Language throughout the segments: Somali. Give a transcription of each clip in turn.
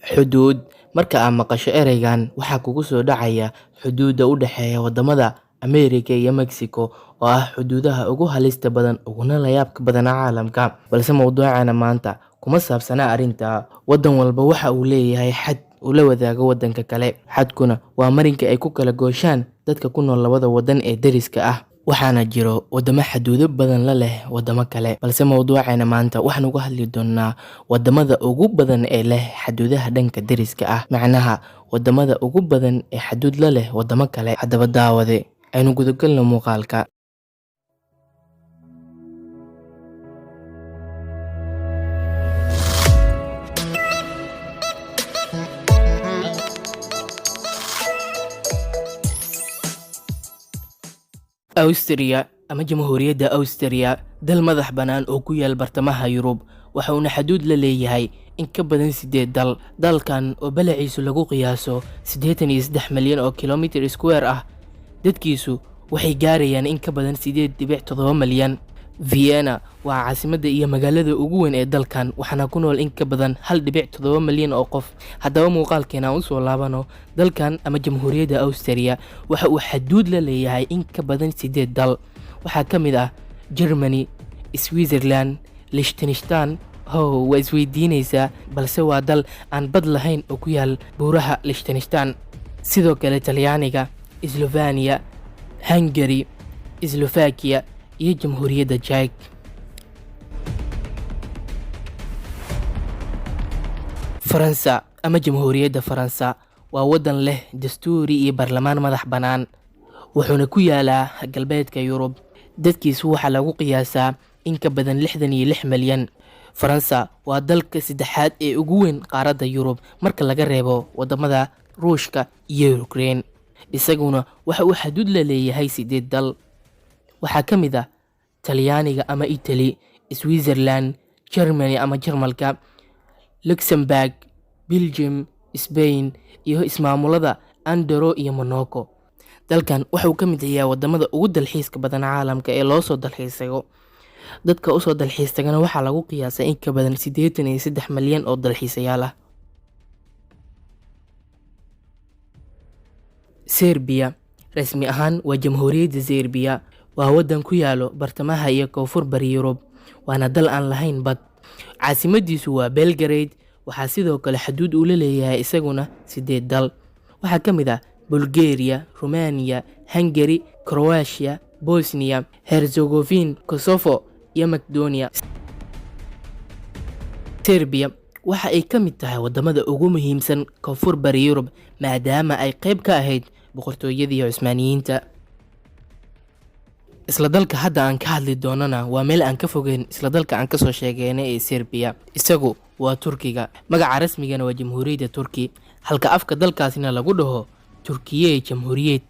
Xuduud marka aad maqasho ereygan waxaa kugu soo dhacaya xuduudda u dhexeeya wadamada Ameerika iyo Mexico oo ah xuduudaha ugu halista badan uguna la yaabka badan caalamka. Balse mowduucana maanta kuma saabsana arrinta. Wadan walba waxa uu leeyahay xad uu la wadaago wadanka kale. Xadkuna waa marinka ay ku kala gooshaan dadka ku nool labada wadan ee deriska ah. Waxaana jiro wadamo xuduudo badan la leh wadamo kale. Balse mowduucana maanta waxaan uga hadli doonaa wadamada ugu badan ee leh xuduudaha dhanka deriska ah. Macnaha wadamada ugu badan ee xuduud la leh wadamo kale. Haddaba daawade aynu gudagalno muuqaalka. Austria ama Jamhuuriyadda Austria, dal madax bannaan oo ku yaal bartamaha Yurub, waxa uu xuduud la leeyahay in ka badan 8 dal. Dalkan oo balaciisu lagu qiyaaso 83 milyan oo kiiloomitir square ah, dadkiisu waxay gaarayaan in ka badan 8.7 milyan. Vienna waa caasimadda iyo magaalada ugu weyn ee dalkan, waxaana ku nool in ka badan 1.7 milyan oo qof. Haddaba muuqaalkeena u soo laabano, dalkan ama Jamhuuriyadda Austria waxa uu xuduud la leeyahay in ka badan 8 dal. Waxaa ka mid ah Germany, Switzerland, Liechtenstein. Waa isweydiinaysaa, balse waa dal aan bad lahayn oo ku yaal buuraha Liechtenstein. Sidoo kale Talyaaniga, Slovenia, Hungary, Slovakia iyo Jamhuuriyadda Czech. Faransa ama Jamhuuriyadda Faransa waa wadan leh dastuuri iyo baarlamaan madax bannaan, wuxuuna ku yaalaa galbeedka Yurub. Dadkiisu waxaa lagu qiyaasaa in ka badan 66 milyan. Faransa waa dalka saddexaad ee ugu weyn qaaradda Yurub marka laga reebo wadamada Ruushka iyo Ukraine. Isaguna waxa uu xuduud la leeyahay 8 dal. Waxaa ka mid ah Talyaaniga ama Italy, Switzerland, Germany ama Jarmalka, Luxembourg, Belgium, Spain iyo ismaamulada Andorra iyo Monaco. Dalkan waxa uu ka mid yahay wadamada ugu dalxiiska badan caalamka ee loo soo dalxiisayo. Dadka u soo dalxiistagana waxaa lagu qiyaasay in ka badan 83 milyan oo dalxiisayaal ah. Serbia rasmi ahaan waa Jamhuuriyadda Serbia. Waa wadan ku yaalo bartamaha iyo koonfur bari Yurub, waana dal aan lahayn bad. Caasimadiisu waa Belgrade. Waxaa sidoo kale xuduud uu la leeyahay isaguna 8 dal. Waxaa ka mid ah Bulgaria, Romania, Hungary, Croatia, Bosnia, Herzegovina, Kosovo iyo Macedonia. Serbia waxa ay ka mid tahay wadamada ugu muhiimsan koonfur bari Yurub maadaama ay qayb ka ahayd boqortooyadii Cusmaaniyiinta. Isla dalka hadda aan ka hadli doonana waa meel aan ka fogeyn isla dalka aan ka soo sheegaynay ee Serbia. Isagu waa Turkiga. Magaca rasmigana waa Jamhuuriyadda Turki, halka afka dalkaasina lagu dhaho Turkiye Jamhuuriyad.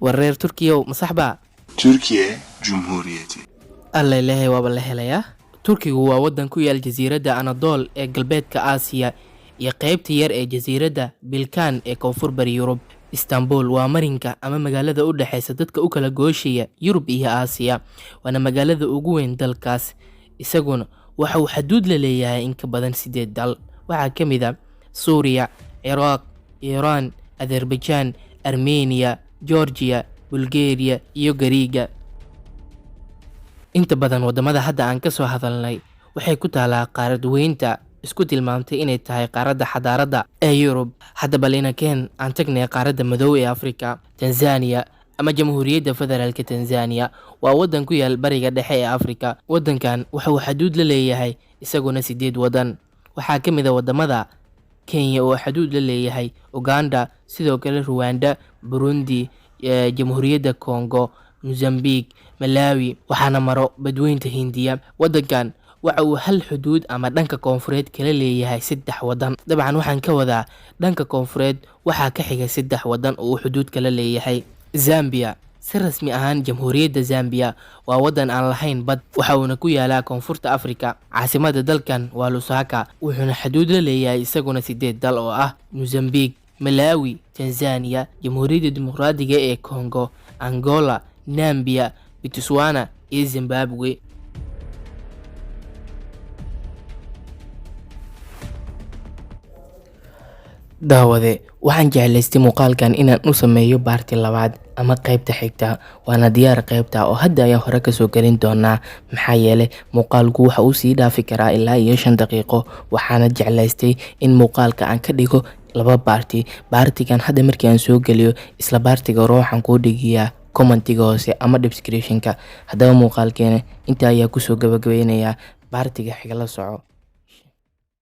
Wareer Turkiyo masaxba Türkiye Cumhuriyeti. alla ilaahay waaba la helayaa. Turkigu waa wadan ku yaal jasiiradda Anadol ee galbeedka Aasiya iyo qaybta yar ee jasiiradda Balkan ee koonfur bari Yurub. Istanbul waa marinka ama magaalada u dhaxaysa dadka u kala gooshaya Yurub iyo Aasiya, waana magaalada ugu weyn dalkaas. Isaguna waxa uu xuduud la leeyahay in ka badan 8 dal. Waxaa ka mid ah Suuriya, Ciraaq, Iiraan, Azerbaijan, Armenia, Georgia, Bulgaria iyo Gariiga. Inta badan wadamada hadda aan ka soo hadalnay waxay ku taalaa qaarad weynta isku tilmaamtay inay tahay qaaradda xadaaradda ee Yurub. Haddaba leenakeen aan tagnay qaaradda madow ee Afrika. Tanzania ama Jamhuuriyadda Federaalka Tanzania waa wadan ku yaal bariga dhexe ee Afrika. Wadankan waxa uu xuduud la leeyahay isaguna 8 wadan. Waxaa ka mid ah wadamada Kenya oo xuduud la leeyahay, Uganda, sidoo kale Rwanda, Burundi, Jamhuuriyadda Congo, Mozambique, Malawi, waxaana maro badweynta Hindiya. Wadankan waxa uu hal xuduud ama dhanka koonfureed kala leeyahay 3 wadan. Dabcan waxaan ka wadaa dhanka koonfureed waxaa ka xiga 3 wadan oo uu xuduud kala leeyahay. Zambia si rasmi ahaan Jamhuuriyadda Zambia waa wadan aan lahayn bad, waxa uuna ku yaalaa koonfurta Afrika. Caasimadda dalkan waa Lusaka, wuxuuna xuduud la leeyahay isaguna 8 dal oo ah Mozambique, Malawi, Tanzania, Jamhuuriyadda Dimuqraadiga ee Congo, Angola, Namibia, Botswana iyo Zimbabwe. daawade waxaan jeclaystay muuqaalkan inaan u sameeyo baarti labaad ama qaybta xigta waana diyaar qaybta oo hadda ayaan hore kasoo gelin doonaa maxaa yeelay muuqaalku waxa uu sii dhaafi karaa ilaa iyo 5 daqiiqo waxaana jeclaystay in muuqaalka aan ka dhigo laba baartigan hadda markii aan soo geliyo isla baartiga hore waxaan kuu dhigiyaa commentiga hoose ama descriptionka haddaba muuqaalkeena inta ayaa kusoo gabagabeynayaa baartiga xiga la soco